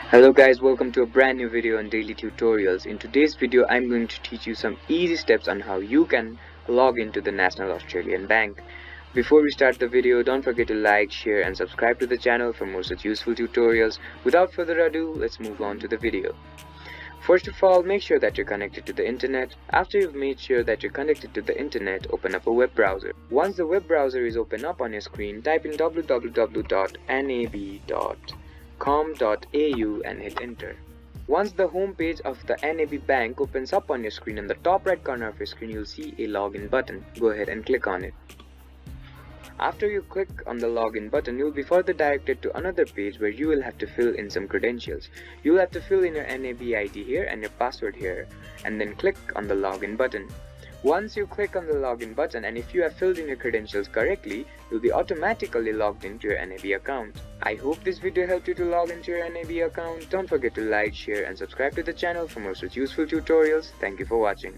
Hello guys, welcome to a brand new video on daily tutorials. In today's video, I'm going to teach you some easy steps on how you can log into the National Australian Bank. Before we start the video, don't forget to like, share and subscribe to the channel for more such useful tutorials. Without further ado, let's move on to the video. First of all, make sure that you're connected to the internet. After you've made sure that you're connected to the internet, open up a web browser. Once the web browser is open up on your screen, type in www.nab.com.au and hit enter. Once the home page of the NAB bank opens up on your screen, in the top right corner of your screen you'll see a login button. Go ahead and click on it. After you click on the login button, you'll be further directed to another page where you will have to fill in some credentials. You'll have to fill in your NAB ID here and your password here, and then click on the login button. Once you click on the login button, and if you have filled in your credentials correctly, you'll be automatically logged into your NAB account. I hope this video helped you to log into your NAB account. Don't forget to like, share and subscribe to the channel for more such useful tutorials. Thank you for watching.